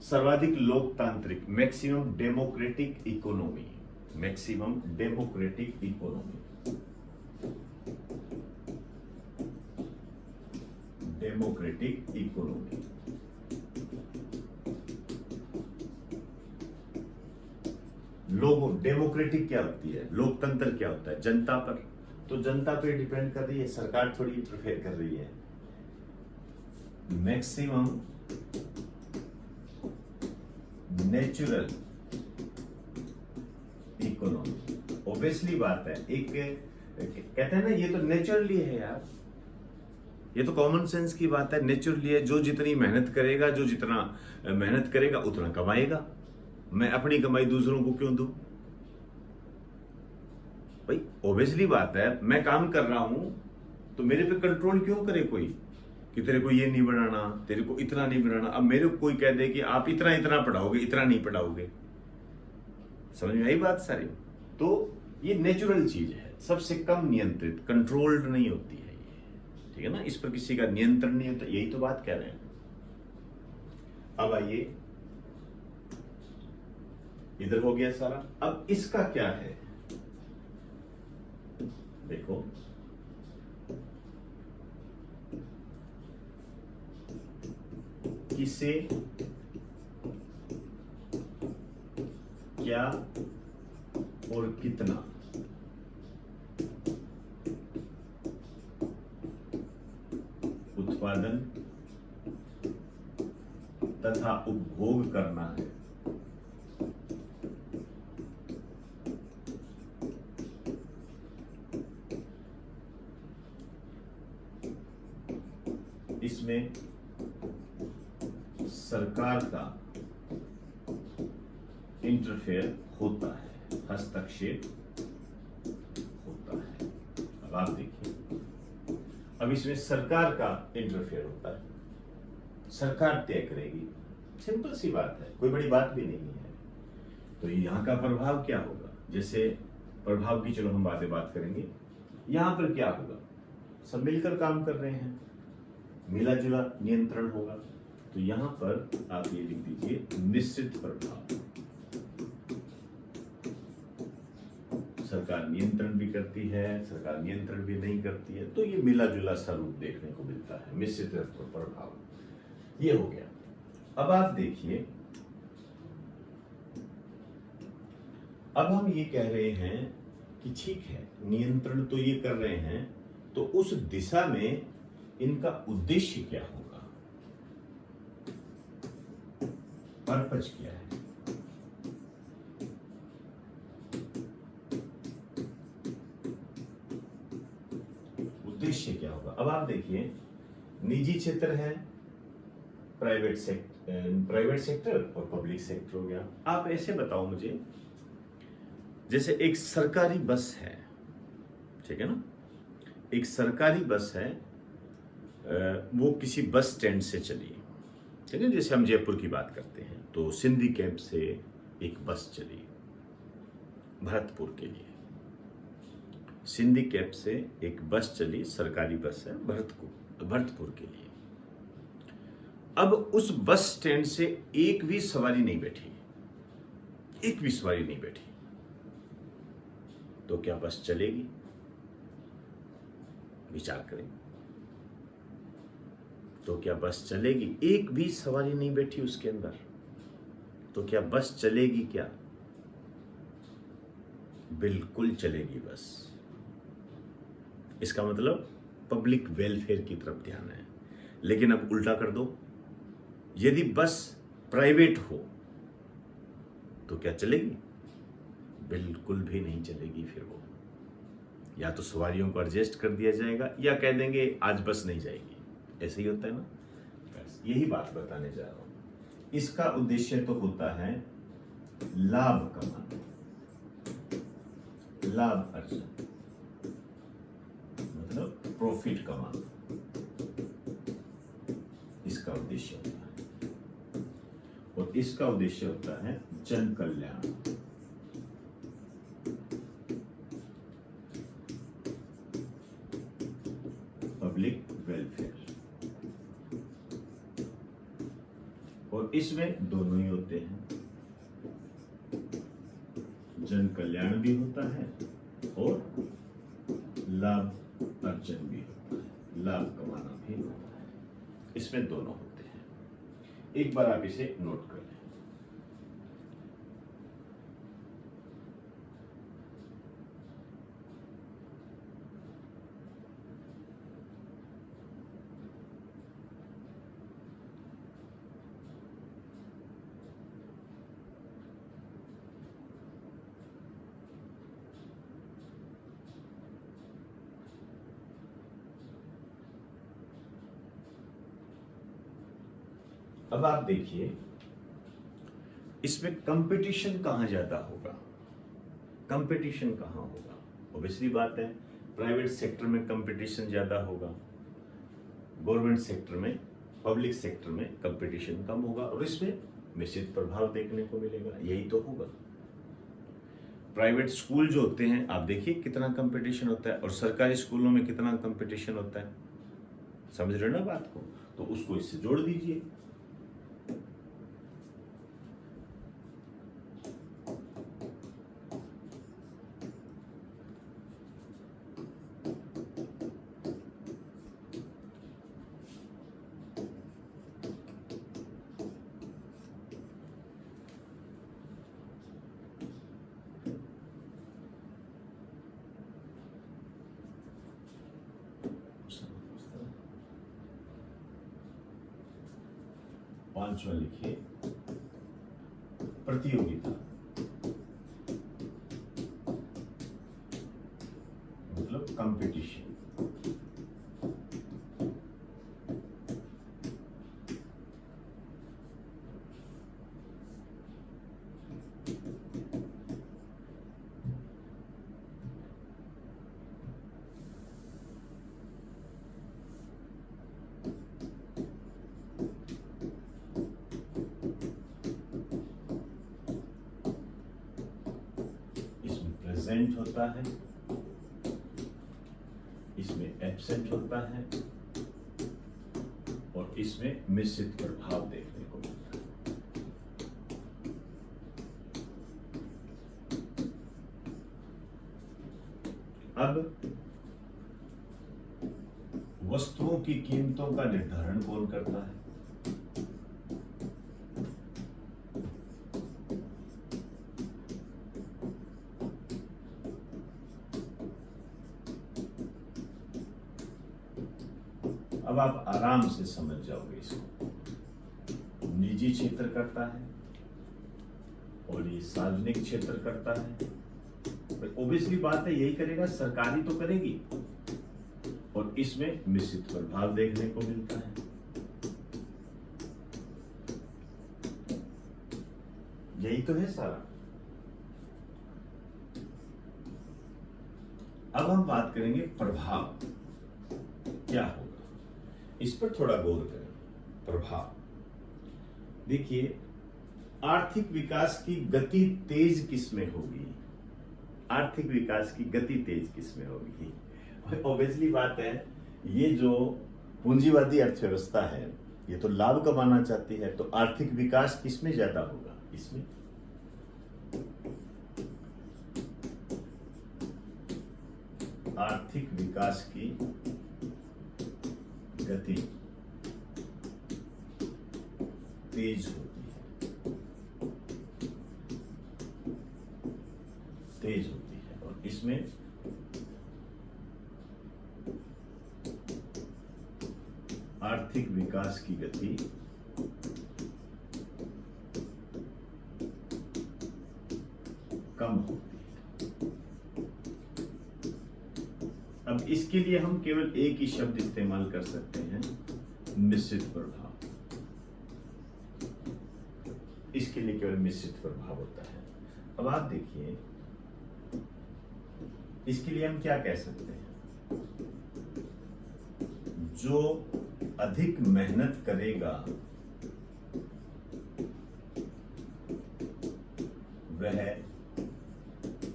सर्वाधिक लोकतांत्रिक, maximum democratic economy, maximum democratic economy, democratic economy. लोगों, डेमोक्रेटिक क्या होती है, लोकतंत्र क्या होता है, जनता पर, तो जनता पे डिपेंड कर रही है, सरकार थोड़ी इंटरफेयर कर रही है। मैक्सिमम नेचुरल इकोनॉमी, ऑब्वियसली बात है, एक कहते हैं ना, ये तो नेचुरली है यार, ये तो कॉमन सेंस की बात है, नेचुरली है। जो जितनी मेहनत करेगा, जो जितना मेहनत करेगा उतना कमाएगा। मैं अपनी कमाई दूसरों को क्यों दूं भाई? ऑब्वियसली बात है, मैं काम कर रहा हूं तो मेरे पे कंट्रोल क्यों करे कोई कि तेरे को ये नहीं बनाना, तेरे को इतना नहीं बनाना। अब मेरे को कोई कह दे कि आप इतना इतना पढ़ाओगे, इतना नहीं पढ़ाओगे, समझ में आई बात सारी? तो ये नेचुरल चीज है, सबसे कम नियंत्रित, कंट्रोल्ड नहीं होती है ये, ठीक है ना? इस पर किसी का नियंत्रण नहीं होता, यही तो बात कह रहे हैं। अब आइए, इधर हो गया सारा। अब इसका क्या है, देखो, किसे क्या और कितना उत्पादन तथा उपभोग करना है, इसमें सरकार का इंटरफेयर होता है, हस्तक्षेप होता है। अब आप देखिए, अब इसमें सरकार का इंटरफेयर होता है, सरकार तय करेगी, सिंपल सी बात है, कोई बड़ी बात भी नहीं है। तो यहां का प्रभाव क्या होगा? जैसे प्रभाव की चलो हम बात करेंगे। यहां पर क्या होगा, सब मिलकर काम कर रहे हैं, मिला जुला नियंत्रण होगा। तो यहां पर आप ये लिख दीजिए, निश्चित प्रभाव। सरकार नियंत्रण भी करती है, सरकार नियंत्रण भी नहीं करती है, तो ये मिला जुला स्वरूप देखने को मिलता है, मिश्रित प्रभाव। ये हो गया। अब आप देखिए, अब हम ये कह रहे हैं कि ठीक है, नियंत्रण तो ये कर रहे हैं, तो उस दिशा में इनका उद्देश्य क्या होगा, पर्पज क्या है? उद्देश्य क्या होगा? अब आप देखिए, निजी क्षेत्र है, प्राइवेट सेक्टर और पब्लिक सेक्टर हो गया। आप ऐसे बताओ मुझे, जैसे एक सरकारी बस है, ठीक है ना, एक सरकारी बस है, वो किसी बस स्टैंड से चली, ठीक है, जैसे हम जयपुर की बात करते हैं, तो सिंधी कैंप से एक बस चली भरतपुर के लिए, सिंधी कैंप से एक बस चली, सरकारी बस है, भरतपुर के लिए। अब उस बस स्टैंड से एक भी सवारी नहीं बैठी, एक भी सवारी नहीं बैठी, तो क्या बस चलेगी? विचार करें, तो क्या बस चलेगी? एक भी सवारी नहीं बैठी उसके अंदर, तो क्या बस चलेगी? क्या बिल्कुल चलेगी बस। इसका मतलब पब्लिक वेलफेयर की तरफ ध्यान है। लेकिन अब उल्टा कर दो, यदि बस प्राइवेट हो तो क्या चलेगी? बिल्कुल भी नहीं चलेगी। फिर वो या तो सवारियों को एडजस्ट कर दिया जाएगा, या कह देंगे आज बस नहीं जाएगी, ऐसे ही होता है ना। बस यही बात बताने जा रहा हूं। इसका उद्देश्य तो होता है लाभ कमाना, लाभ अर्जन, मतलब प्रॉफिट कमाना, इसका उद्देश्य होता है। और इसका उद्देश्य होता है जन कल्याण, पब्लिक वेलफेयर। और इस इसमें दोनों ही होते हैं, जन कल्याण भी होता है और लाभ अर्जन भी होता है, लाभ कमाना भी होता है। इसमें दोनों होते हैं। एक बार आप इसे नोट कर लें। अब आप देखिए इसमें कंपटीशन कहां ज्यादा होगा, कंपटीशन कहां होगा? ऑब्वियसली बात है, प्राइवेट सेक्टर में कंपटीशन ज्यादा होगा, गवर्नमेंट सेक्टर में, पब्लिक सेक्टर में कंपटीशन कम होगा और इसमें निश्चित प्रभाव देखने को मिलेगा। यही तो होगा। प्राइवेट स्कूल जो होते हैं आप देखिए कितना कंपटीशन होता है और सरकारी स्कूलों में कितना कंपटीशन होता है। समझ रहे हो ना बात को? तो उसको इससे जोड़ दीजिए। पांचवा लिखिए प्रतियोगिता, मतलब कंपटीशन। प्रेजेंट होता है, इसमें एब्सेंट होता है और इसमें मिश्रित प्रभाव देखने को मिलता है। अब वस्तुओं की कीमतों का निर्धारण कौन करता है? अब आप आराम से समझ जाओगे इसको। निजी क्षेत्र करता है और ये सार्वजनिक क्षेत्र करता है। ऑब्वियसली बात है, यही करेगा, सरकारी तो करेगी और इसमें मिश्रित प्रभाव देखने को मिलता है। यही तो है सारा। अब हम बात करेंगे प्रभाव क्या होगा, इस पर थोड़ा गौर करें। प्रभाव देखिए, आर्थिक विकास की गति तेज किसमें होगी? आर्थिक विकास की गति तेज किसमें होगी? ऑब्वियसली बात है, ये जो पूंजीवादी अर्थव्यवस्था है ये तो लाभ कमाना चाहती है, तो आर्थिक विकास किसमें ज्यादा होगा? इसमें। आर्थिक विकास की गति तेज होती है, तेज होती है और इसमें आर्थिक विकास की गति कम होती है। अब इसके लिए हम केवल एक ही शब्द इस्तेमाल कर सकते हैं, मिश्रित प्रभाव। इसके लिए केवल मिश्रित प्रभाव होता है। अब आप देखिए, इसके लिए हम क्या कह सकते हैं? जो अधिक मेहनत करेगा वह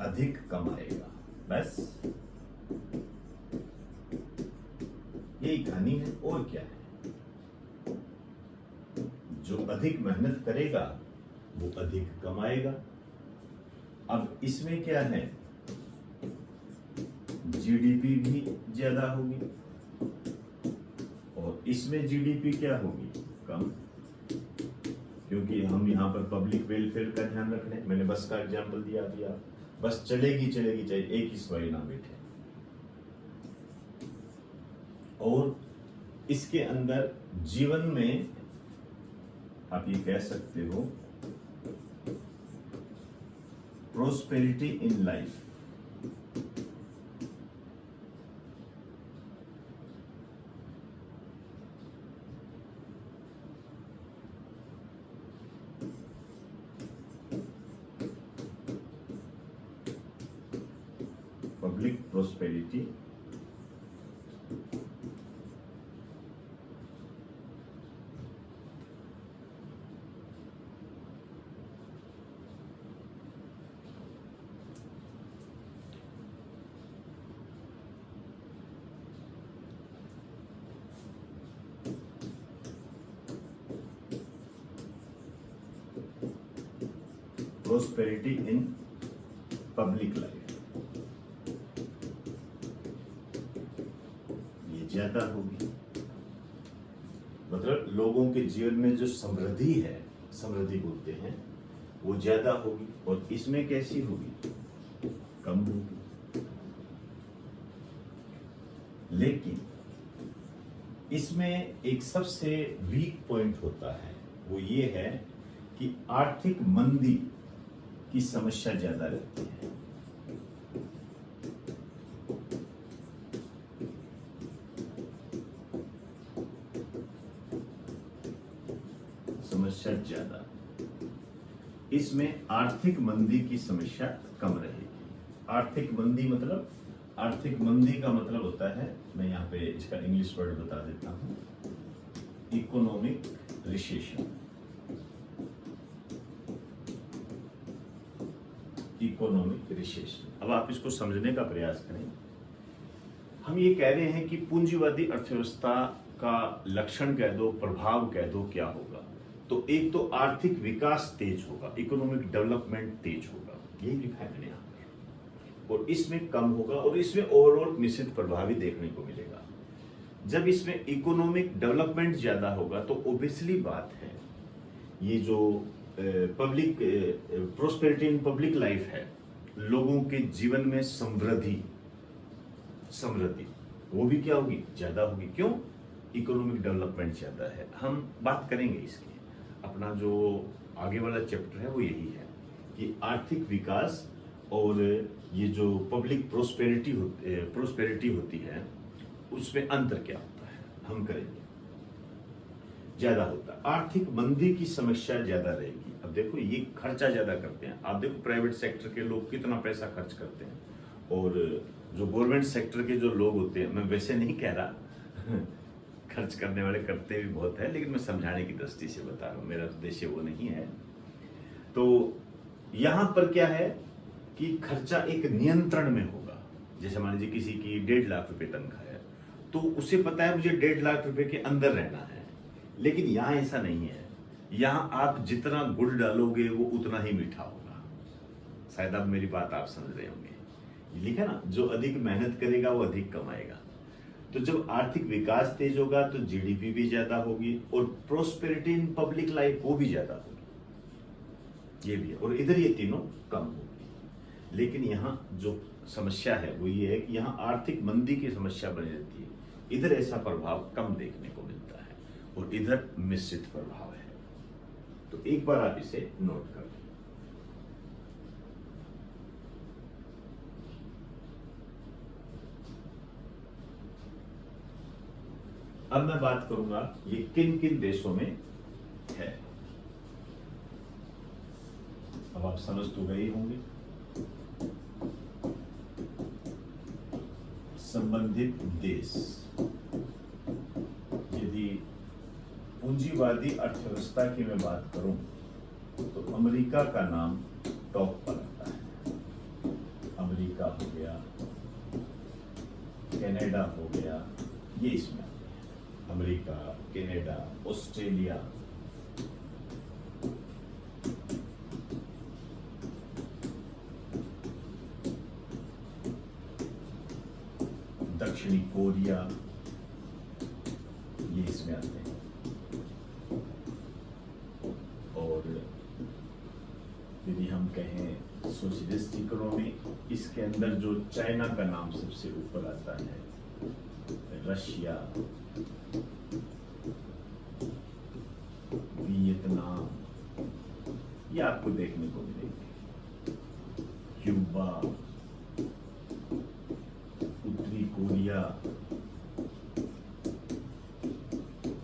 अधिक कमाएगा। बस यही कहानी है, और क्या है? जो अधिक मेहनत करेगा वो अधिक कमाएगा। अब इसमें क्या है, जीडीपी भी ज्यादा होगी और इसमें जीडीपी क्या होगी, कम, क्योंकि हम यहाँ पर पब्लिक वेलफेयर का ध्यान रख रहे हैं। मैंने बस का एग्जांपल दिया, बस चलेगी चाहे एक ही सवारी ना बैठे। और इसके अंदर जीवन में आप ये कह सकते हो prosperity in life, public prosperity prosperity in public life ये ज्यादा होगी। मतलब लोगों के जीवन में जो समृद्धि है, समृद्धि बोलते हैं, वो ज्यादा होगी। और इसमें कैसी होगी, कम होगी। लेकिन इसमें एक सबसे वीक पॉइंट होता है, वो ये है कि आर्थिक मंदी की समस्या ज्यादा रहती है। समस्या ज्यादा, इसमें आर्थिक मंदी की समस्या कम रहेगी। आर्थिक मंदी मतलब, आर्थिक मंदी का मतलब होता है, मैं यहाँ पे इसका इंग्लिश वर्ड बता देता हूँ, इकोनॉमिक रिसेशन। इकोनॉमिक रिसेशन, अब आप इसको समझने का प्रयास करें। हम ये कह रहे हैं कि पूंजीवादी अर्थव्यवस्था का लक्षण कह दो, प्रभाव कह दो, क्या होगा। तो एक तो आर्थिक विकास तेज होगा, इकोनॉमिक डेवलपमेंट तेज होगा, यही लिखा है मैंने यहाँ पर। और इसमें कम होगा और इसमें ओवरऑल मिश्रित प्रभाव भी देखने को मिलेगा। जब इसमें इकोनॉमिक डेवलपमेंट ज्यादा होगा तो ओब्वियसली बात है, ये जो public prosperity in public life है, लोगों के जीवन में समृद्धि वो भी क्या होगी, ज्यादा होगी। क्यों, इकोनॉमिक डेवलपमेंट ज्यादा है। हम बात करेंगे इसकी, अपना जो आगे वाला चैप्टर है वो यही है कि आर्थिक विकास और ये जो पब्लिक प्रोस्पेरिटी होती है उसमें अंतर क्या होता है, हम करेंगे। ज्यादा होता है, आर्थिक मंदी की समस्या ज्यादा रहेगी। अब देखो ये खर्चा ज्यादा करते हैं, आप देखो प्राइवेट सेक्टर के लोग कितना पैसा खर्च करते हैं, और जो गवर्नमेंट सेक्टर के जो लोग होते हैं, मैं वैसे नहीं कह रहा खर्च करने वाले करते भी बहुत है, लेकिन मैं समझाने की दृष्टि से बता रहा हूँ, मेरा उद्देश्य वो नहीं है। तो यहां पर क्या है कि खर्चा एक नियंत्रण में होगा। जैसे मान लीजिए किसी की 1.5 लाख रुपए तनख्वाह है, तो उसे पता है मुझे 1.5 लाख रुपए के अंदर रहना है। लेकिन यहाँ ऐसा नहीं है, यहाँ आप जितना गुड़ डालोगे वो उतना ही मीठा होगा। शायद अब मेरी बात आप समझ रहे होंगे, लिखा ना, जो अधिक मेहनत करेगा वो अधिक कमाएगा। तो जब आर्थिक विकास तेज होगा तो जीडीपी भी ज्यादा होगी और प्रोस्पेरिटी इन पब्लिक लाइफ वो भी ज्यादा होगी, ये भी है। और इधर ये तीनों कम होगी। लेकिन यहाँ जो समस्या है वो ये है कि यहाँ आर्थिक मंदी की समस्या बनी रहती है, इधर ऐसा प्रभाव कम देखने को मिलता है और इधर मिश्रित प्रभाव है। तो एक बार आप इसे नोट कर लें। अब मैं बात करूंगा ये किन किन देशों में है। अब आप समझ तो गए होंगे, संबंधित देश। यदि पूंजीवादी अर्थव्यवस्था की मैं बात करूं तो अमेरिका का नाम टॉप पर आता है। अमेरिका हो गया, कनाडा हो गया, ये इसमें अमेरिका, कनाडा, ऑस्ट्रेलिया, दक्षिणी कोरिया, ये इसमें आते हैं। और यदि हम कहें सोशलिस्ट इकोनॉमी, इसके अंदर जो चाइना का नाम सबसे ऊपर आता है, रशिया, वियतनाम, ये आपको देखने को मिलेंगे। क्यूबा, उत्तरी कोरिया,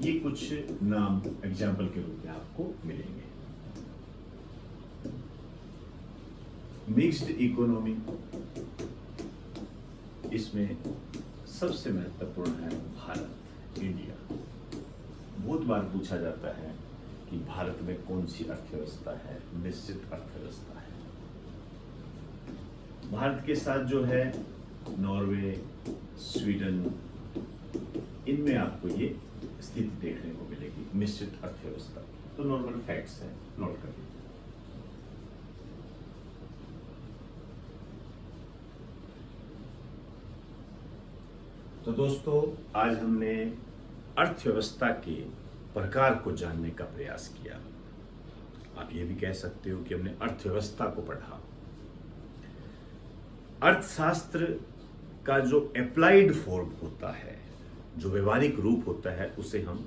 ये कुछ नाम एग्जाम्पल के रूप में आपको मिलेंगे। मिक्स्ड इकोनॉमी, इसमें सबसे महत्वपूर्ण है भारत, इंडिया। बहुत बार पूछा जाता है कि भारत में कौन सी अर्थव्यवस्था है, निश्चित अर्थव्यवस्था है। भारत के साथ जो है नॉर्वे, स्वीडन, इनमें आपको ये स्थिति देखने को मिलेगी, मिश्रित अर्थव्यवस्था। तो नॉर्मल फैक्ट्स हैं, नोट करिए। तो दोस्तों, आज हमने अर्थव्यवस्था के प्रकार को जानने का प्रयास किया। आप ये भी कह सकते हो कि हमने अर्थव्यवस्था को पढ़ा। अर्थशास्त्र का जो अप्लाइड फॉर्म होता है, जो व्यवहारिक रूप होता है, उसे हम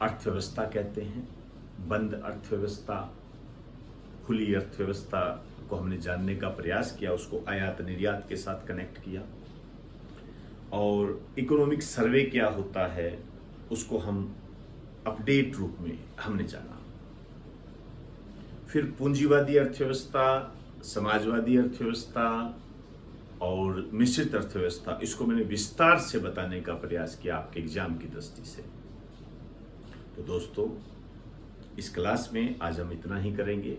अर्थव्यवस्था कहते हैं। बंद अर्थव्यवस्था, खुली अर्थव्यवस्था को हमने जानने का प्रयास किया, उसको आयात निर्यात के साथ कनेक्ट किया। और इकोनॉमिक सर्वे क्या होता है, उसको हम अपडेट रूप में हमने जाना। फिर पूंजीवादी अर्थव्यवस्था, समाजवादी अर्थव्यवस्था और मिश्रित अर्थव्यवस्था, इसको मैंने विस्तार से बताने का प्रयास किया आपके एग्जाम की दृष्टि से। तो दोस्तों, इस क्लास में आज हम इतना ही करेंगे।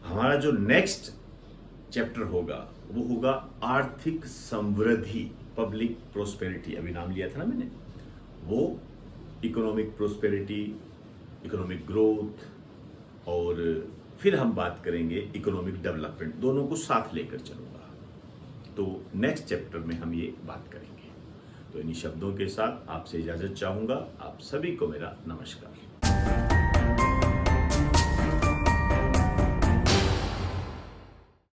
हमारा जो नेक्स्ट चैप्टर होगा वो होगा आर्थिक समृद्धि, पब्लिक प्रोस्पेरिटी। अभी नाम लिया था ना मैंने, वो इकोनॉमिक प्रोस्पेरिटी, इकोनॉमिक ग्रोथ, और फिर हम बात करेंगे इकोनॉमिक डेवलपमेंट। दोनों को साथ लेकर चलूंगा। तो नेक्स्ट चैप्टर में हम ये बात करेंगे। तो इन्हीं शब्दों के साथ आपसे इजाजत चाहूंगा। आप सभी को मेरा नमस्कार।